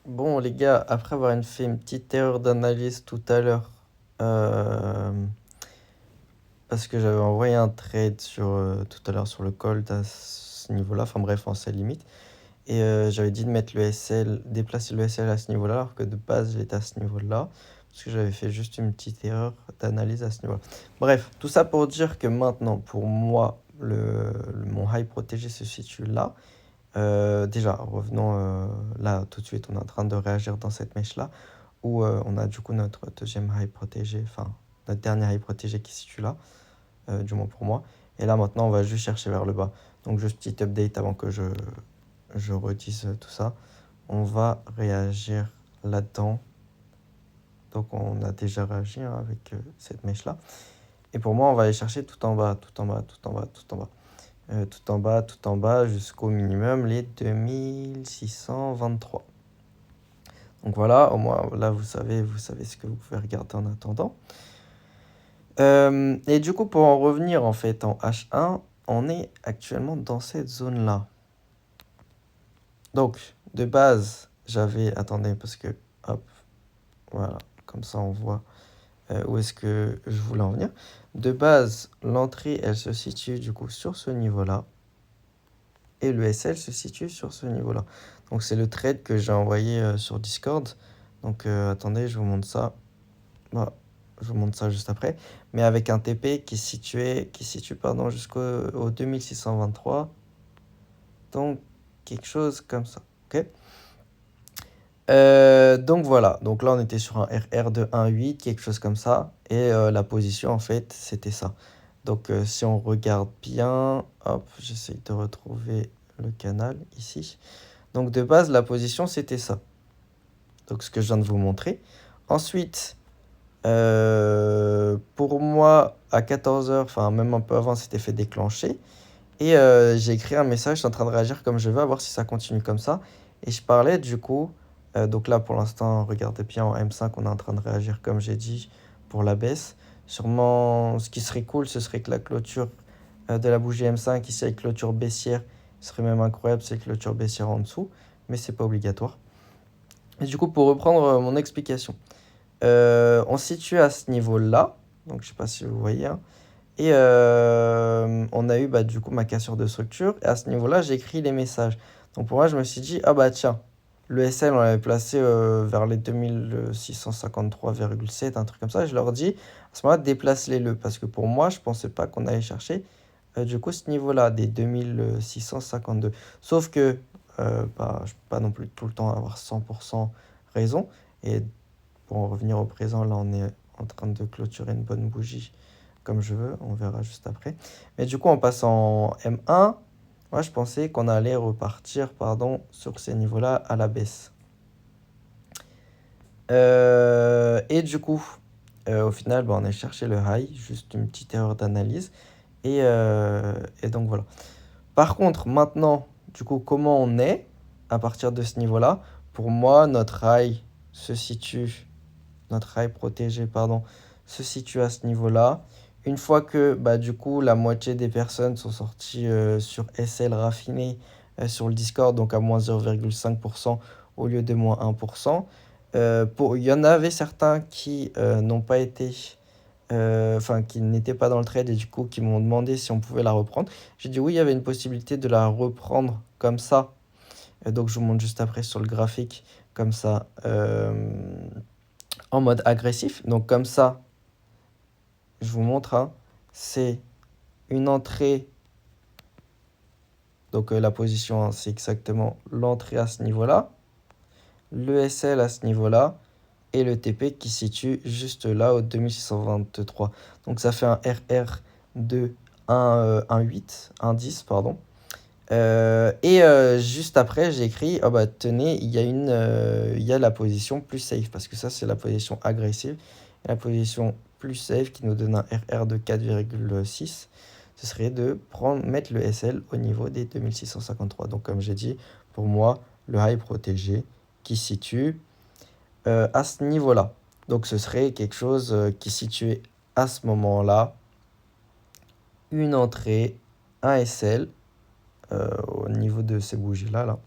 Bon, les gars, après avoir fait une petite erreur d'analyse tout à l'heure, euh, parce que j'avais envoyé un trade tout à l'heure sur le cold à ce niveau-là, enfin bref, en sell limite, et j'avais dit de mettre le SL, déplacer le SL à ce niveau-là, alors que de base j'étais à ce niveau-là, parce que j'avais fait juste une petite erreur d'analyse à ce niveau-là. Bref, tout ça pour dire que maintenant, pour moi, mon high protégé se situe là. Déjà, revenons là tout de suite, on est en train de réagir dans cette mèche-là, où on a du coup notre deuxième high protégé, enfin notre dernier high protégé qui se situe là, du moins pour moi. Et là maintenant, on va juste chercher vers le bas. Donc juste petit update avant que je redise tout ça. On va réagir là-dedans. Donc on a déjà réagi hein, avec cette mèche-là. Et pour moi, on va aller chercher tout en bas, tout en bas, tout en bas, tout en bas. Tout en bas, jusqu'au minimum, les 2623. Donc voilà, au moins là vous savez ce que vous pouvez regarder en attendant. Et du coup, pour en revenir en fait en H1, on est actuellement dans cette zone-là. Donc, de base, j'avais... Attendez, parce que... Hop, voilà, comme ça on voit où est-ce que je voulais en venir. De base, l'entrée, elle se situe du coup sur ce niveau-là. Et le SL se situe sur ce niveau-là. Donc c'est le trade que j'ai envoyé sur Discord. Donc attendez, je vous montre ça. Bah, je vous montre ça juste après. Mais avec un TP qui situe pardon, jusqu'au 2623. Donc quelque chose comme ça. Ok. Donc voilà. Donc là on était sur un RR de 1,8, quelque chose comme ça. Et la position en fait c'était ça. Donc si on regarde bien, hop, j'essaie de retrouver le canal ici. Donc de base, la position, c'était ça. Donc ce que je viens de vous montrer. Ensuite, pour moi, à 14 heures, enfin même un peu avant, c'était fait déclencher. Et j'ai écrit un message, je suis en train de réagir comme je veux, à voir si ça continue comme ça. Et je parlais du coup, donc là pour l'instant, regardez bien en M5, on est en train de réagir comme j'ai dit pour la baisse. Sûrement, ce qui serait cool, ce serait que la clôture de la bougie M5, ici avec clôture baissière, ce serait même incroyable, c'est clôture baissière en dessous, mais c'est pas obligatoire. Et du coup, pour reprendre mon explication, on se situe à ce niveau-là, donc je sais pas si vous voyez, hein. Et on a eu bah, du coup ma cassure de structure. Et à ce niveau-là, j'ai écrit les messages. Donc pour moi, je me suis dit, ah bah tiens, le SL, on l'avait placé vers les 2653,7, un truc comme ça. Et je leur dis, à ce moment-là, déplace-les-le. Parce que pour moi, je pensais pas qu'on allait chercher du coup ce niveau-là, des 2652. Sauf que bah, je peux pas non plus tout le temps avoir 100% raison. Et pour en revenir au présent, là, on est en train de clôturer une bonne bougie comme je veux, on verra juste après. Mais du coup, en passant en M1, moi, je pensais qu'on allait repartir pardon, sur ces niveaux-là à la baisse. Et du coup, au final, bah, on a cherché le high, juste une petite erreur d'analyse. Et donc voilà. Par contre, maintenant, du coup, comment on est à partir de ce niveau-là? Pour moi, notre high protégé, pardon, se situe à ce niveau-là. Une fois que, bah, du coup, la moitié des personnes sont sorties sur SL raffiné sur le Discord, donc à moins 0,5% au lieu de moins 1%. Il y en avait certains qui n'ont pas été, enfin, qui n'étaient pas dans le trade et du coup qui m'ont demandé si on pouvait la reprendre. J'ai dit oui, il y avait une possibilité de la reprendre comme ça. Donc je vous montre juste après sur le graphique, comme ça, en mode agressif. Donc comme ça, je vous montre, hein, c'est une entrée. Donc la position, hein, c'est exactement l'entrée à ce niveau-là, le SL à ce niveau-là et le TP qui se situe juste là au 2623. Donc ça fait un RR de 1,8, 1,10, pardon. Juste après, j'ai écrit, oh bah tenez, il y a la position plus safe, parce que ça c'est la position agressive. Et la position plus safe qui nous donne un RR de 4,6, ce serait de mettre le SL au niveau des 2653. Donc comme j'ai dit, pour moi, le high protégé qui se situe à ce niveau-là. Donc ce serait quelque chose qui situait à ce moment-là, une entrée, un SL au niveau de ces bougies-là, là.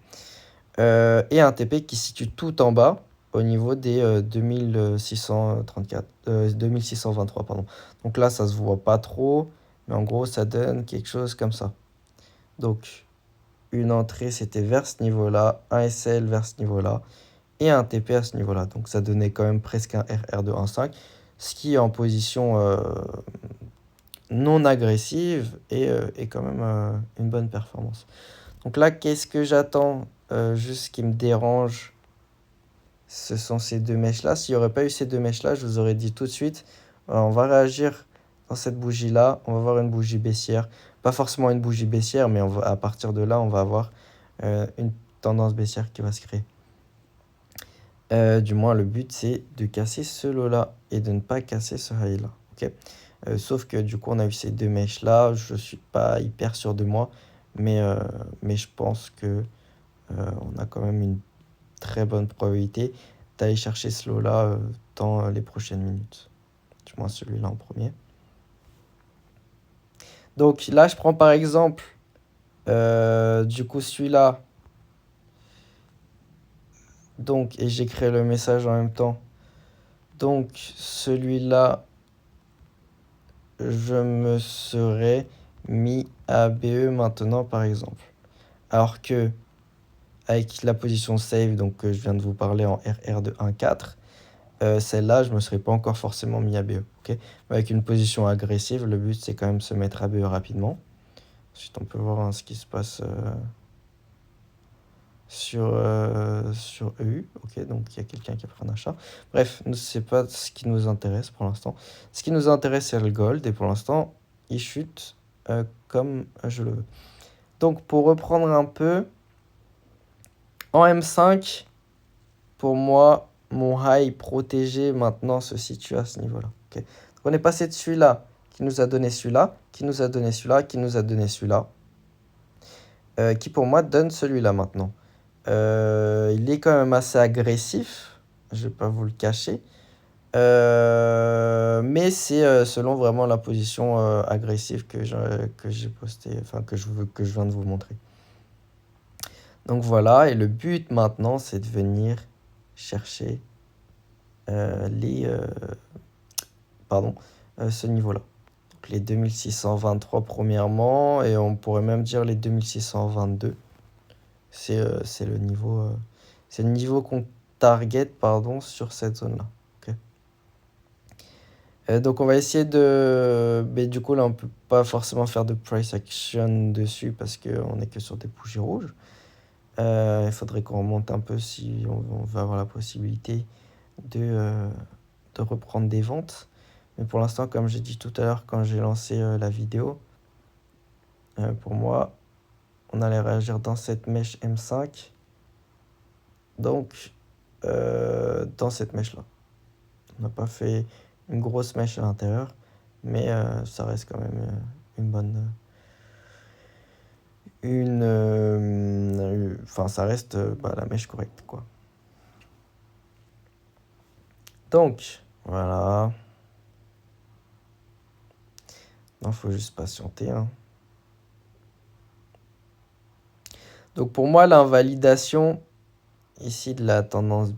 et un TP qui se situe tout en bas au niveau des 2623, pardon. Donc là, ça se voit pas trop, mais en gros, ça donne quelque chose comme ça. Donc, une entrée, c'était vers ce niveau-là, un SL vers ce niveau-là, et un TP à ce niveau-là. Donc, ça donnait quand même presque un RR de 1,5, ce qui est en position non agressive et quand même une bonne performance. Donc là, qu'est-ce que j'attends? Juste ce qui me dérange, ce sont ces deux mèches-là. S'il n'y aurait pas eu ces deux mèches-là, je vous aurais dit tout de suite, on va réagir dans cette bougie-là, on va avoir une bougie baissière. Pas forcément une bougie baissière, mais à partir de là, on va avoir une tendance baissière qui va se créer. Du moins, le but, c'est de casser ce lot-là et de ne pas casser ce high-là. Okay, sauf que du coup, on a eu ces deux mèches-là. Je ne suis pas hyper sûr de moi, mais je pense que on a quand même une très bonne probabilité d'aller chercher ce lot-là dans les prochaines minutes. Du moins celui-là en premier. Donc là, je prends par exemple, du coup, celui-là. Donc, et j'écris le message en même temps. Donc, celui-là, je me serais mis à BE maintenant, par exemple. Alors que, avec la position save, donc que je viens de vous parler en RR de 1,4, celle-là, je ne me serais pas encore forcément mis à BE. Okay, avec une position agressive, le but, c'est quand même de se mettre à BE rapidement. Ensuite, on peut voir ce qui se passe sur EU. Ok, donc il y a quelqu'un qui a pris un achat. Bref, ce n'est pas ce qui nous intéresse pour l'instant. Ce qui nous intéresse, c'est le gold. Et pour l'instant, il chute comme je le veux. Donc, pour reprendre un peu, en M5, pour moi, mon high protégé maintenant se situe à ce niveau-là. Okay, donc, on est passé de celui-là qui nous a donné celui-là, qui nous a donné celui-là, qui nous a donné celui-là, qui pour moi donne celui-là maintenant. Il est quand même assez agressif, je vais pas vous le cacher. Mais c'est selon vraiment la position agressive que j'ai posté, enfin que je viens de vous montrer. Donc voilà, et le but maintenant, c'est de venir chercher ce niveau-là. Donc les 2623 premièrement, et on pourrait même dire les 2622. C'est le niveau, c'est le niveau qu'on target pardon, sur cette zone-là. Okay. Donc on va essayer de... Mais du coup là on peut pas forcément faire de price action dessus parce qu'on est que sur des bougies rouges. Il faudrait qu'on remonte un peu si on veut avoir la possibilité de reprendre des ventes. Mais pour l'instant, comme j'ai dit tout à l'heure quand j'ai lancé la vidéo, pour moi, on allait réagir dans cette mèche M5. Donc, dans cette mèche-là. On n'a pas fait une grosse mèche à l'intérieur, mais ça reste quand même une bonne... Enfin, ça reste la mèche correcte, quoi. Donc, voilà. Non, faut juste patienter, hein. Donc, pour moi, l'invalidation ici de la tendance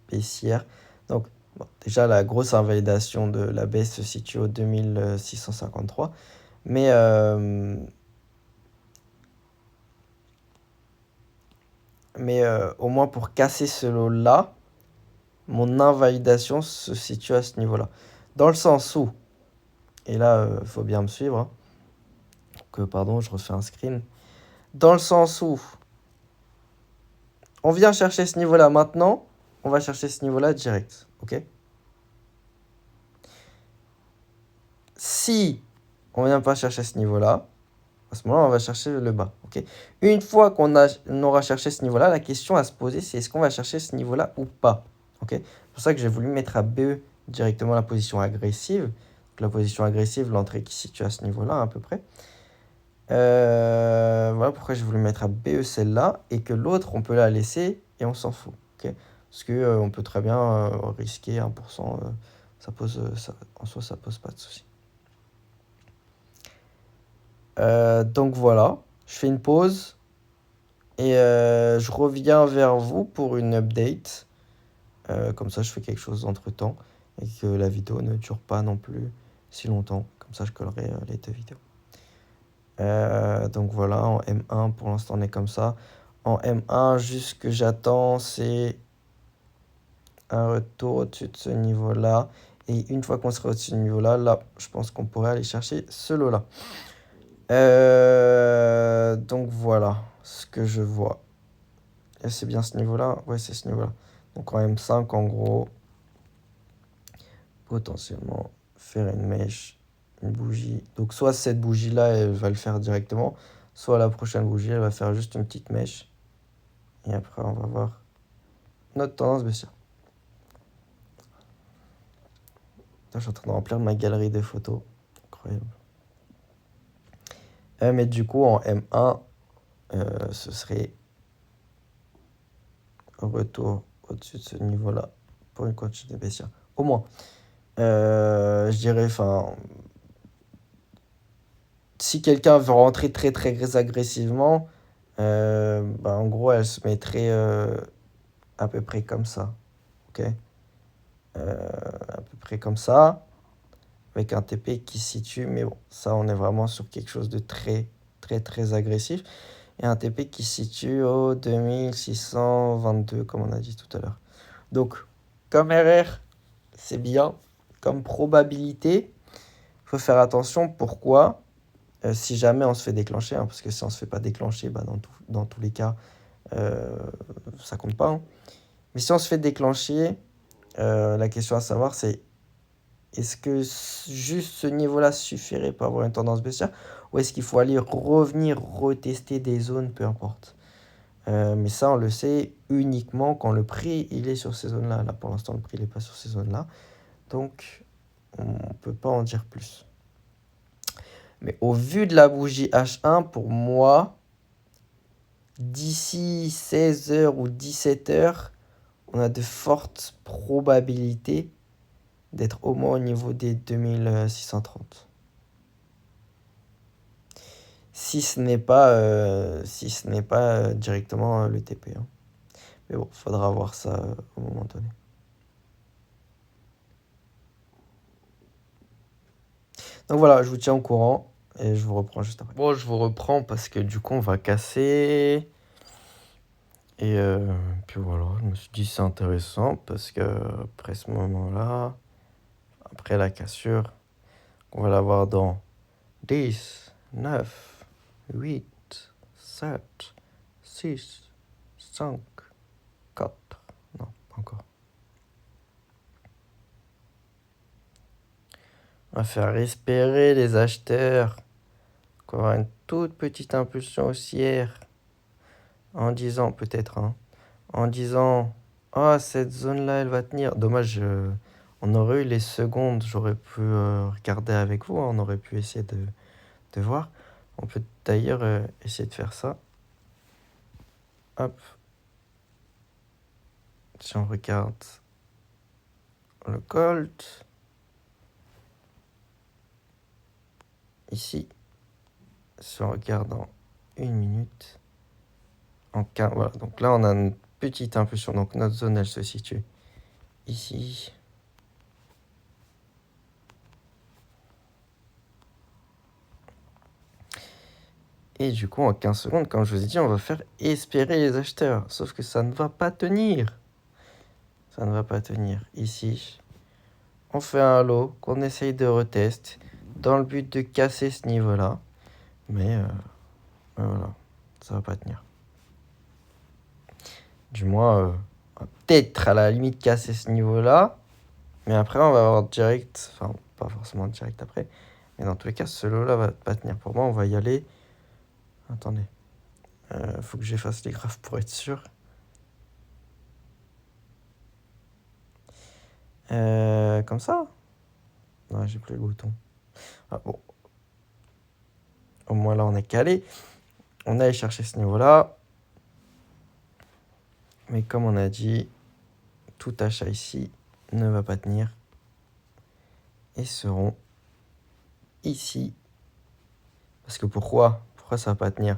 baissière. Donc, bon, déjà, la grosse invalidation de la baisse se situe au 2653. Mais au moins pour casser ce lot-là, mon invalidation se situe à ce niveau-là. Dans le sens où, et là, il faut bien me suivre, hein, pardon, je refais un screen. Dans le sens où, on vient chercher ce niveau-là maintenant, on va chercher ce niveau-là direct, ok? Si on ne vient pas chercher ce niveau-là, à ce moment-là, on va chercher le bas, ok? Une fois qu'on aura cherché ce niveau-là, la question à se poser, c'est est-ce qu'on va chercher ce niveau-là ou pas, ok? C'est pour ça que j'ai voulu mettre à BE directement la position agressive. Donc, la position agressive, l'entrée qui se situe à ce niveau-là à peu près. Voilà pourquoi j'ai voulu mettre à BE celle-là et que l'autre, on peut la laisser et on s'en fout. Okay, parce que on peut très bien risquer 1%. En soi, ça pose pas de souci. Donc voilà, je fais une pause Et je reviens vers vous pour une update. Comme ça, je fais quelque chose entre-temps. Et que la vidéo ne dure pas non plus si longtemps. Comme ça, je collerai les deux vidéos. Donc voilà, en M1, pour l'instant, on est comme ça. En M1, juste ce que j'attends, c'est un retour au-dessus de ce niveau-là. Et une fois qu'on sera au-dessus de ce niveau-là, là, je pense qu'on pourrait aller chercher ce lot-là. Donc voilà ce que je vois. Et c'est bien ce niveau-là? Ouais, c'est ce niveau-là. Donc en M5, en gros, potentiellement faire une mèche, une bougie. Donc soit cette bougie-là, elle va le faire directement, soit la prochaine bougie, elle va faire juste une petite mèche. Et après, on va voir notre tendance baissière. Là, je suis en train de remplir ma galerie de photos. Incroyable. Mais du coup, en M1, ce serait un retour au-dessus de ce niveau-là pour une continuité baissière. Au moins. Je dirais, enfin, si quelqu'un veut rentrer très très agressivement, bah, en gros, elle se mettrait à peu près comme ça. Ok? À peu près comme ça, avec un TP qui se situe, mais bon, ça, on est vraiment sur quelque chose de très très agressif. Et un TP qui se situe au 2622, comme on a dit tout à l'heure. Donc, comme RR, c'est bien. Comme probabilité, il faut faire attention. Pourquoi? Si jamais on se fait déclencher, hein, parce que si on ne se fait pas déclencher, bah, dans tous les cas, ça compte pas. Hein. Mais si on se fait déclencher, la question à savoir, c'est est-ce que juste ce niveau-là suffirait pour avoir une tendance baissière ou est-ce qu'il faut aller revenir retester des zones, peu importe. Mais ça, on le sait uniquement quand le prix il est sur ces zones-là. Là, pour l'instant, le prix n'est pas sur ces zones-là. Donc, on ne peut pas en dire plus. Mais au vu de la bougie H1, pour moi, d'ici 16h ou 17h, on a de fortes probabilités d'être au moins au niveau des 2630. Si ce n'est pas, directement le TP. Hein. Mais bon, faudra voir ça au moment donné. Donc voilà, je vous tiens au courant et je vous reprends juste après. Bon, je vous reprends parce que du coup, on va casser. Et puis voilà, je me suis dit c'est intéressant parce que après ce moment-là, après la cassure, on va l'avoir dans 10, 9, 8, 7, 6, 5, 4. Non, pas encore. On va faire espérer les acheteurs qu'on va avoir une toute petite impulsion haussière en disant peut-être, hein, en disant ah, cette zone-là, elle va tenir. Dommage, on aurait eu les secondes, j'aurais pu regarder avec vous, hein, on aurait pu essayer de voir. On peut d'ailleurs essayer de faire ça. Hop. Si on regarde le Colt, ici, si on regarde en 1 minute, voilà, donc là on a une petite impulsion, donc notre zone elle se situe ici. Et du coup, en 15 secondes, comme je vous ai dit, on va faire espérer les acheteurs. Sauf que ça ne va pas tenir. Ça ne va pas tenir. Ici, on fait un lot qu'on essaye de retester dans le but de casser ce niveau-là. Mais voilà, ça va pas tenir. Du moins, on va peut-être à la limite casser ce niveau-là. Mais après, on va avoir direct, enfin, pas forcément direct après. Mais dans tous les cas, ce lot-là va pas tenir. Pour moi, on va y aller. Attendez. Faut que j'efface les graphes pour être sûr. Comme ça? Non, j'ai plus le bouton. Ah, bon. Au moins là, on est calé. On allait chercher ce niveau-là. Mais comme on a dit, tout achat ici ne va pas tenir. Et seront ici. Parce que pourquoi ça va pas tenir?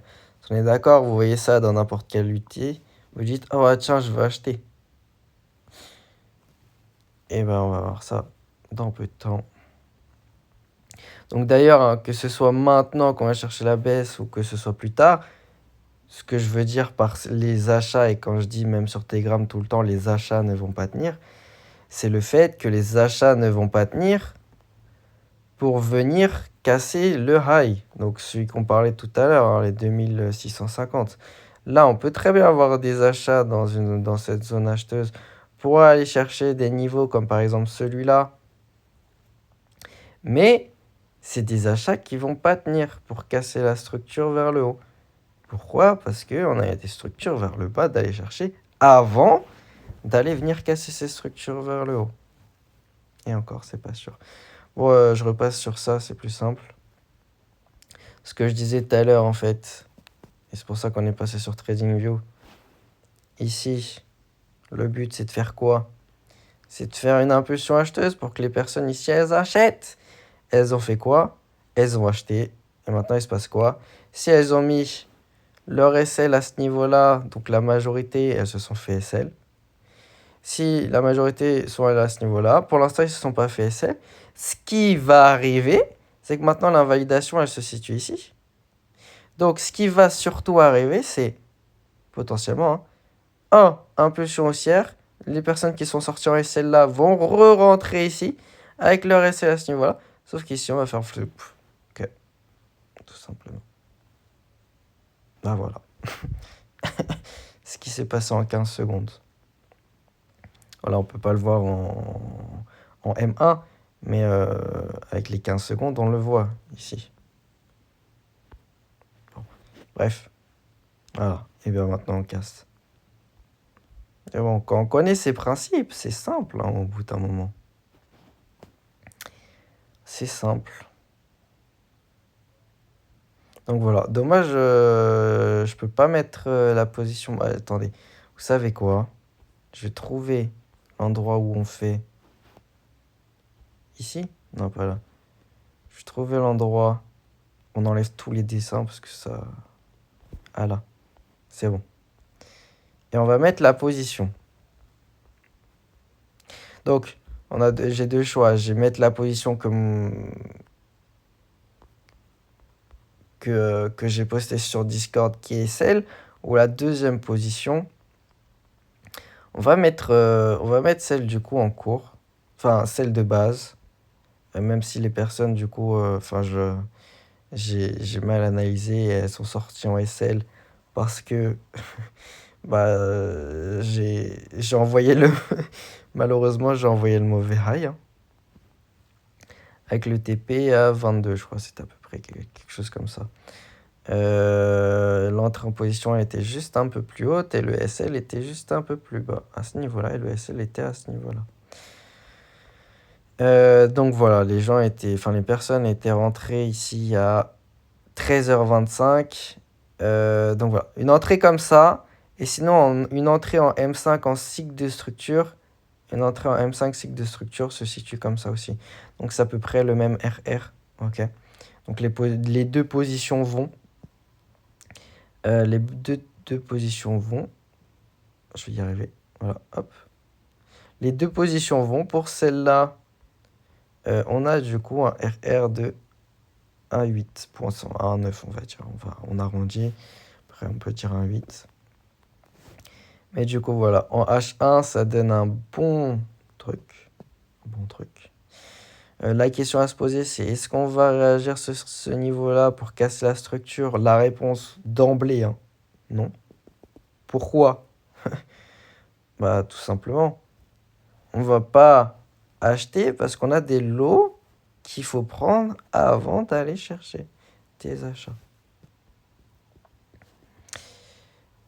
On est d'accord, vous voyez ça dans n'importe quel outil, vous dites, oh ah, tiens, je veux acheter. Et ben on va voir ça dans peu de temps. Donc d'ailleurs, hein, que ce soit maintenant qu'on va chercher la baisse ou que ce soit plus tard, ce que je veux dire par les achats, et quand je dis même sur Telegram tout le temps, les achats ne vont pas tenir, c'est le fait que les achats ne vont pas tenir pour venir casser le high. Donc celui qu'on parlait tout à l'heure, hein, les 2650. Là, on peut très bien avoir des achats dans cette zone acheteuse pour aller chercher des niveaux comme par exemple celui-là. Mais c'est des achats qui vont pas tenir pour casser la structure vers le haut. Pourquoi? Parce qu'on a des structures vers le bas d'aller chercher avant d'aller venir casser ces structures vers le haut. Et encore, c'est pas sûr. Bon, je repasse sur ça, c'est plus simple. Ce que je disais tout à l'heure, en fait, et c'est pour ça qu'on est passé sur TradingView. Ici, le but, c'est de faire quoi? C'est de faire une impulsion acheteuse pour que les personnes ici, elles achètent. Elles ont fait quoi? Elles ont acheté. Et maintenant, il se passe quoi? Si elles ont mis leur SL à ce niveau-là, donc la majorité, elles se sont fait SL. Si la majorité sont allées à ce niveau-là, pour l'instant, ils ne se sont pas fait SL. Ce qui va arriver, c'est que maintenant, l'invalidation, elle se situe ici. Donc, ce qui va surtout arriver, c'est potentiellement, impulsion haussière. Les personnes qui sont sorties en SL là vont re-rentrer ici avec leur SL à ce niveau-là. Sauf qu'ici, on va faire flip. Ok, tout simplement. Ah voilà. Ce qui s'est passé en 15 secondes. Voilà, on peut pas le voir en M1, mais avec les 15 secondes, on le voit ici. Bon. Bref, voilà. Et bien maintenant, on casse. Et bon, quand on connaît ces principes, c'est simple hein, au bout d'un moment. C'est simple. Donc voilà, dommage, je peux pas mettre la position. Ah, attendez, vous savez quoi? Je vais trouver l'endroit où on fait. Ici? Non, pas là. Je vais trouver l'endroit. On enlève tous les dessins parce que ça. Ah là, c'est bon. Et on va mettre la position. Donc, j'ai deux choix. Je vais mettre la position que j'ai postée sur Discord, qui est celle, ou la deuxième position. On va mettre celle du coup en cours. Enfin, celle de base. Même si les personnes, du coup, j'ai mal analysé et elles sont sorties en SL parce que bah, j'ai envoyé le. Malheureusement, j'ai envoyé le mauvais high. Hein. Avec le TP à 22, je crois, c'est à peu près quelque chose comme ça. L'entrée en position était juste un peu plus haute et le SL était juste un peu plus bas à ce niveau-là et le SL était à ce niveau-là. Donc voilà, les personnes étaient rentrées ici à 13h25. Donc voilà, une entrée comme ça. Et sinon, une entrée en M5 en cycle de structure. Une entrée en M5 cycle de structure se situe comme ça aussi. Donc c'est à peu près le même RR. Ok. Donc les deux positions vont. Les deux positions vont. Je vais y arriver. Voilà, hop. Les deux positions vont. Pour celle-là, on a du coup un RR de 1,8.109, on va dire. On arrondit. Après, on peut dire 1,8. Mais du coup, voilà. En H1, ça donne un bon truc. La question à se poser, c'est est-ce qu'on va réagir sur ce niveau-là pour casser la structure? La réponse d'emblée, hein, non. Pourquoi? Bah, tout simplement. On va pas acheter parce qu'on a des lots qu'il faut prendre avant d'aller chercher tes achats.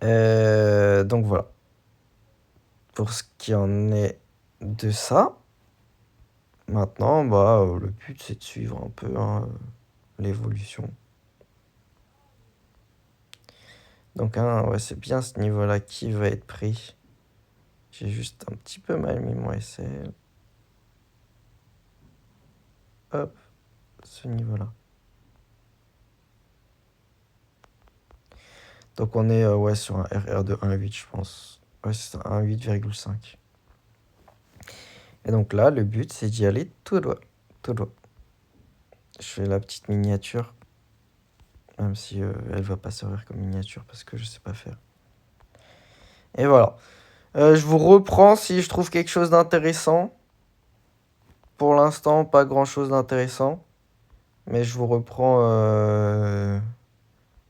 Donc voilà. Pour ce qui en est de ça, maintenant, bah, le but c'est de suivre un peu hein, l'évolution. Donc hein, ouais, c'est bien ce niveau-là qui va être pris. J'ai juste un petit peu mal mis mon SL. Hop, ce niveau-là. Donc on est ouais, sur un RR de 1,8, je pense. Ouais, c'est ça, 1,8,5. Et donc là, le but, c'est d'y aller tout droit. Tout droit. Je fais la petite miniature. Même si elle va pas servir comme miniature parce que je sais pas faire. Et voilà. Je vous reprends si je trouve quelque chose d'intéressant. Pour l'instant, pas grand chose d'intéressant. Mais je vous reprends.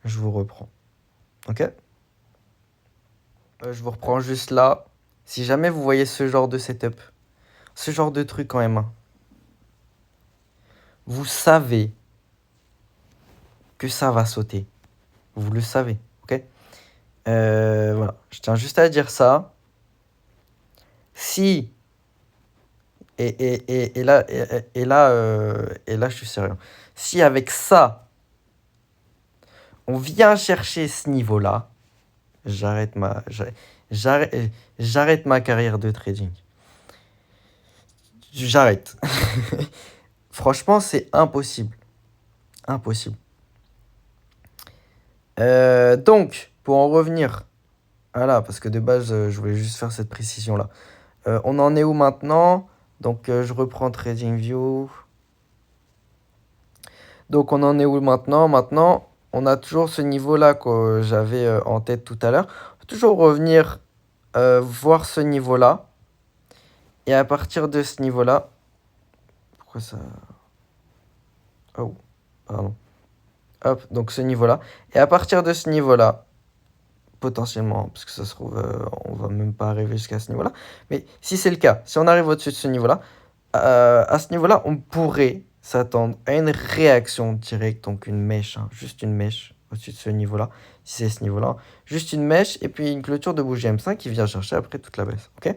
Je vous reprends. Ok? Je vous reprends juste là. Si jamais vous voyez ce genre de setup, ce genre de truc en M1, vous savez que ça va sauter. Vous le savez. Ok? Voilà. Je tiens juste à dire ça. Si. Et là, je suis sérieux. Si avec ça, on vient chercher ce niveau-là, j'arrête ma carrière de trading. J'arrête. Franchement, c'est impossible. Impossible. Donc, pour en revenir, voilà, parce que de base, je voulais juste faire cette précision-là. On en est où maintenant? Donc, je reprends TradingView. Donc, on en est où maintenant? Maintenant, on a toujours ce niveau-là que j'avais en tête tout à l'heure. On peut toujours revenir voir ce niveau-là. Et à partir de ce niveau-là... Pourquoi ça... Oh, pardon. Hop, donc ce niveau-là. Et à partir de ce niveau-là, potentiellement, parce que ça se trouve, on va même pas arriver jusqu'à ce niveau-là. Mais si c'est le cas, si on arrive au-dessus de ce niveau-là, à ce niveau-là, on pourrait s'attendre à une réaction directe, donc une mèche, hein, juste une mèche au-dessus de ce niveau-là, si c'est ce niveau-là. Juste une mèche et puis une clôture de bougie M5 qui vient chercher après toute la baisse. Ok?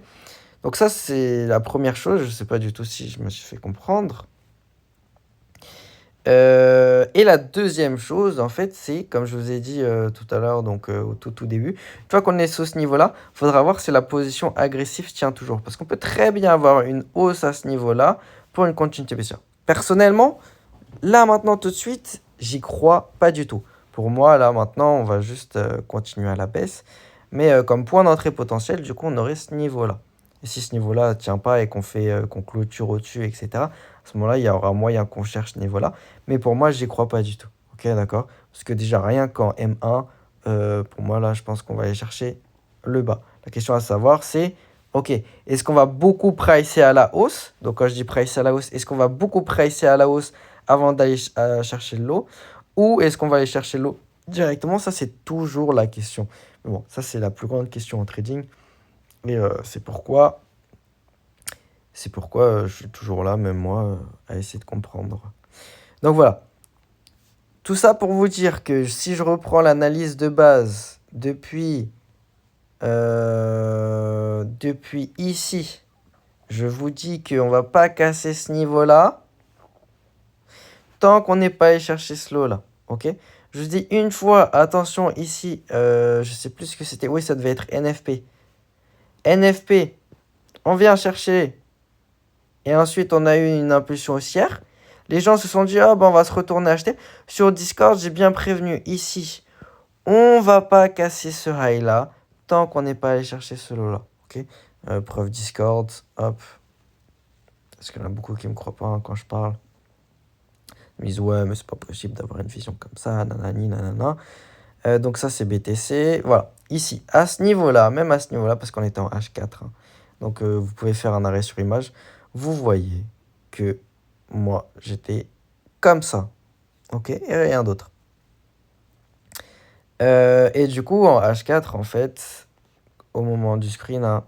Donc ça, c'est la première chose. Je sais pas du tout si je me suis fait comprendre. Et la deuxième chose, en fait, c'est, comme je vous ai dit tout à l'heure, donc au tout début, une fois qu'on est sur ce niveau-là, il faudra voir si la position agressive tient toujours. Parce qu'on peut très bien avoir une hausse à ce niveau-là pour une continuité baissière. Personnellement, là, maintenant, tout de suite, j'y crois pas du tout. Pour moi, là, maintenant, on va juste continuer à la baisse. Mais comme point d'entrée potentiel, du coup, on aurait ce niveau-là. Et si ce niveau-là ne tient pas et qu'on clôture au-dessus, etc., à ce moment-là, il y aura moyen qu'on cherche ce niveau-là. Mais pour moi, j'y crois pas du tout. Ok, d'accord? Parce que déjà, rien qu'en M1, pour moi, là, je pense qu'on va aller chercher le bas. La question à savoir, c'est, ok, est-ce qu'on va beaucoup pricer à la hausse? Donc, quand je dis pricer à la hausse, est-ce qu'on va beaucoup pricer à la hausse avant d'aller chercher l'eau? Ou est-ce qu'on va aller chercher l'eau directement? Ça, c'est toujours la question. Mais bon, ça, c'est la plus grande question en trading. Et c'est pourquoi je suis toujours là, même moi, à essayer de comprendre. Donc voilà. Tout ça pour vous dire que si je reprends l'analyse de base depuis ici, je vous dis qu'on ne va pas casser ce niveau-là tant qu'on n'est pas allé chercher ce lot-là. Ok? Je vous dis une fois, attention ici, je sais plus ce que c'était. Oui, ça devait être NFP. NFP, on vient chercher. Et ensuite, on a eu une impulsion haussière. Les gens se sont dit, ah ben on va se retourner acheter. Sur Discord, j'ai bien prévenu ici. On va pas casser ce high-là tant qu'on n'est pas allé chercher ce lot-là. Ok, preuve Discord, hop. Parce qu'il y en a beaucoup qui me croient pas hein, quand je parle. Ils me disent, ouais, mais c'est pas possible d'avoir une vision comme ça, nanani, nanana. Donc ça, c'est BTC. Voilà, ici, à ce niveau-là, même à ce niveau-là, parce qu'on était en H4. Hein. Donc vous pouvez faire un arrêt sur image. Vous voyez que moi, j'étais comme ça. Ok, et rien d'autre. Et du coup, en H4, en fait, au moment du screen, hein,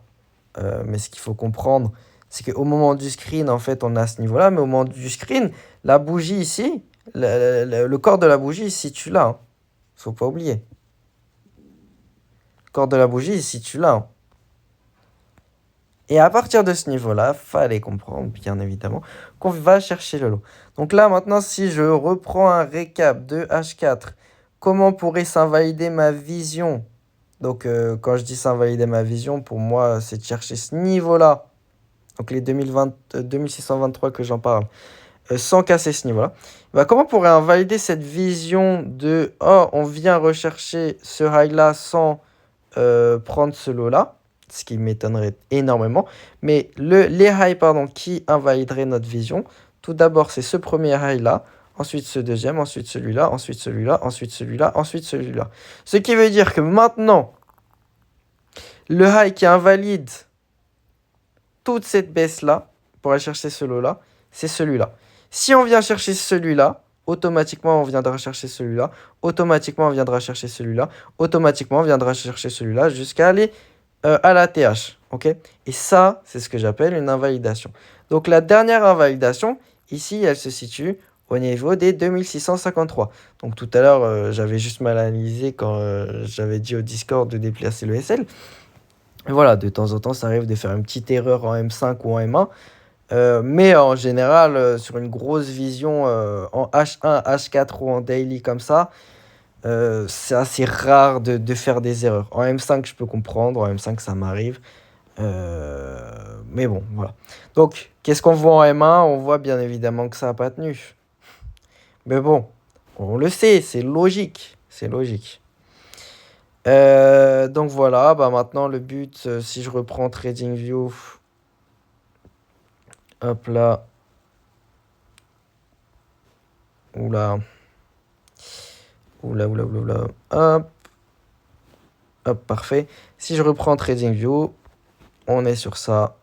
mais ce qu'il faut comprendre, c'est qu'au moment du screen, en fait, on a ce niveau-là, mais au moment du screen, la bougie ici, le corps de la bougie, il se situe là. Hein. Faut pas oublier. Le corps de la bougie, il se situe là. Hein. Et à partir de ce niveau-là, fallait comprendre, bien évidemment, qu'on va chercher le lot. Donc là, maintenant, si je reprends un récap de H4, comment pourrait s'invalider ma vision? Donc, quand je dis s'invalider ma vision, pour moi, c'est de chercher ce niveau-là. Donc, les 2623 que j'en parle. sans casser ce niveau-là. Bah, comment on pourrait invalider cette vision de oh, on vient rechercher ce high-là sans prendre ce lot-là, ce qui m'étonnerait énormément. Mais les highs pardon, qui invalideraient notre vision, tout d'abord, c'est ce premier high-là, ensuite ce deuxième, ensuite celui-là, ensuite celui-là, ensuite celui-là, ensuite celui-là. Ce qui veut dire que maintenant, le high qui invalide toute cette baisse-là, pour aller chercher ce lot-là, c'est celui-là. Si on vient chercher celui-là, automatiquement on viendra chercher celui-là, automatiquement on viendra chercher celui-là, automatiquement on viendra chercher celui-là jusqu'à aller à la TH. Ok. Et ça, c'est ce que j'appelle une invalidation. Donc la dernière invalidation, ici, elle se situe au niveau des 2653. Donc tout à l'heure, j'avais juste mal analysé quand j'avais dit au Discord de déplacer le SL. Et voilà, de temps en temps, ça arrive de faire une petite erreur en M5 ou en M1. Mais en général, sur une grosse vision en H1, H4 ou en daily comme ça, c'est assez rare de faire des erreurs. En M5, je peux comprendre. En M5, ça m'arrive. Mais bon, voilà. Donc, qu'est-ce qu'on voit en M1? On voit bien évidemment que ça n'a pas tenu. Mais bon, on le sait, c'est logique. C'est logique. Donc voilà, bah maintenant le but, si je reprends TradingView, hop là, oula, hop, parfait. Si je reprends TradingView, on est sur ça.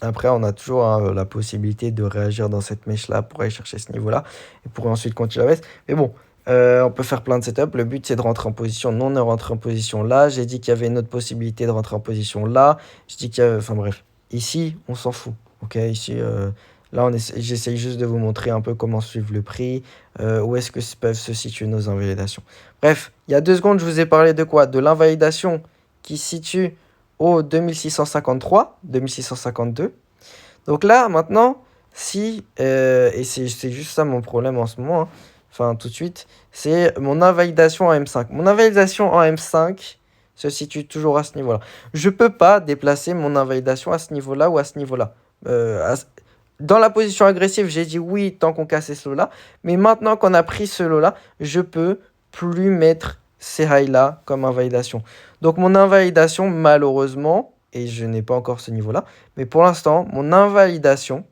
Après, on a toujours la possibilité de réagir dans cette mèche-là pour aller chercher ce niveau-là et pour ensuite continuer la baisse. Mais bon, on peut faire plein de setups. Le but, c'est de rentrer en position. Non, on est rentré en position là. J'ai dit qu'il y avait une autre possibilité de rentrer en position là. Je dis qu'il y a... Enfin bref, ici, on s'en fout. Ok, ici, là, j'essaye juste de vous montrer un peu comment suivre le prix, où est-ce que peuvent se situer nos invalidations. Bref, il y a 2 secondes, je vous ai parlé de quoi? De l'invalidation qui se situe au 2653, 2652. Donc là, maintenant, si, et c'est juste ça mon problème en ce moment, hein, enfin tout de suite, c'est mon invalidation en M5. Mon invalidation en M5 se situe toujours à ce niveau-là. Je ne peux pas déplacer mon invalidation à ce niveau-là ou à ce niveau-là. Dans la position agressive, j'ai dit oui tant qu'on cassait ce lot-là. Mais maintenant qu'on a pris ce lot-là, je peux plus mettre ces highs-là comme invalidation. Donc mon invalidation, malheureusement, et je n'ai pas encore ce niveau-là, mais pour l'instant, mon invalidation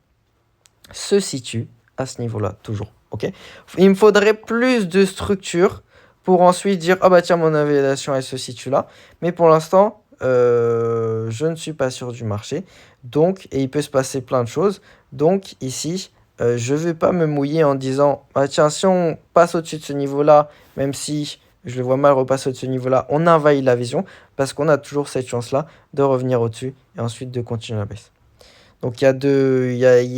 se situe à ce niveau-là, toujours. Ok. Il me faudrait plus de structure pour ensuite dire, ah bah tiens, mon invalidation, elle se situe là. Mais pour l'instant, je ne suis pas sûr du marché. Donc, et il peut se passer plein de choses. Donc ici, je ne vais pas me mouiller en disant, ah tiens, si on passe au-dessus de ce niveau-là, même si je le vois mal repasser de ce niveau-là, on invalide la vision parce qu'on a toujours cette chance-là de revenir au-dessus et ensuite de continuer la baisse. Donc il y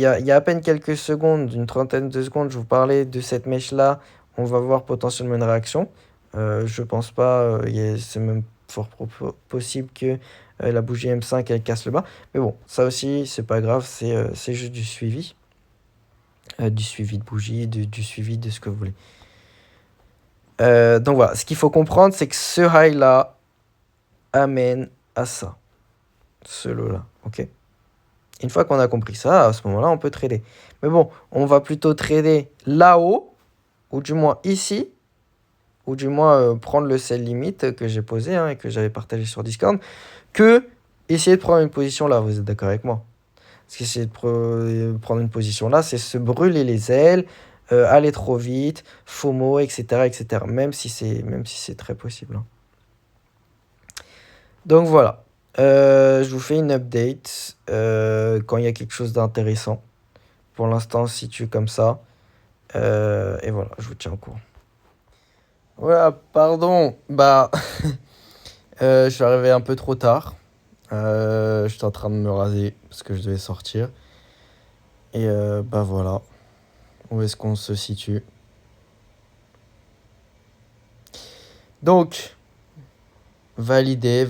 a à peine quelques secondes, une trentaine de secondes, je vous parlais de cette mèche-là. On va voir potentiellement une réaction. Je pense pas, c'est même fort possible que la bougie M5 elle casse le bas. Mais bon, ça aussi, c'est pas grave, c'est juste du suivi. Du suivi de bougie, du suivi de ce que vous voulez. Donc voilà, ce qu'il faut comprendre, c'est que ce high-là amène à ça. Ce lot-là, ok? Une fois qu'on a compris ça, à ce moment-là, on peut trader. Mais bon, on va plutôt trader là-haut, ou du moins ici, ou du moins prendre le sell limite que j'ai posé et que j'avais partagé sur Discord, que essayer de prendre une position là. Vous êtes d'accord avec moi? Parce qu'essayer de prendre une position là, c'est se brûler les ailes, aller trop vite, FOMO, etc., etc. Même si c'est très possible. Hein. Donc voilà. Je vous fais une update quand il y a quelque chose d'intéressant. Pour l'instant, se situe comme ça. Et voilà, je vous tiens au courant. Voilà, pardon. Bah, je suis arrivé un peu trop tard. J'étais en train de me raser parce que je devais sortir. Et bah voilà. Où est-ce qu'on se situe? Donc, valider.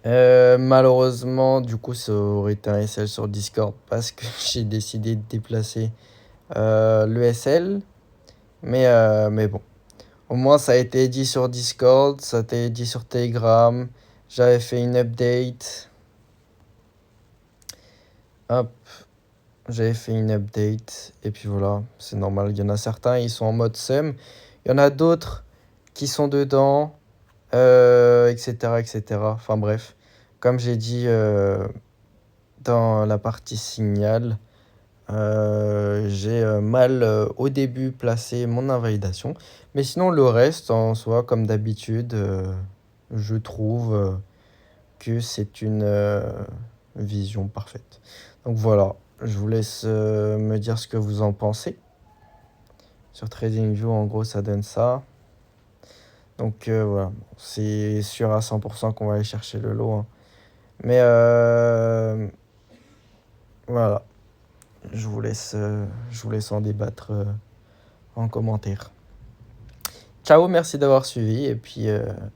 Malheureusement, du coup, ça aurait été un SL sur Discord parce que j'ai décidé de déplacer le SL. Mais bon, au moins ça a été dit sur Discord, ça a été dit sur Telegram. J'avais fait une update. hop, j'avais fait une update. Et puis voilà, c'est normal. Il y en a certains, ils sont en mode SEM. Il y en a d'autres qui sont dedans, etc., etc. Enfin bref, comme j'ai dit dans la partie signal, j'ai mal au début placé mon invalidation. Mais sinon, le reste, en soi, comme d'habitude, je trouve que c'est une vision parfaite. Donc voilà, je vous laisse me dire ce que vous en pensez. Sur TradingView, en gros, ça donne ça. Donc voilà, bon, c'est sûr à 100% qu'on va aller chercher le lot, hein. Mais voilà, je vous laisse en débattre en commentaire. Ciao, merci d'avoir suivi et puis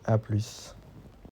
à plus.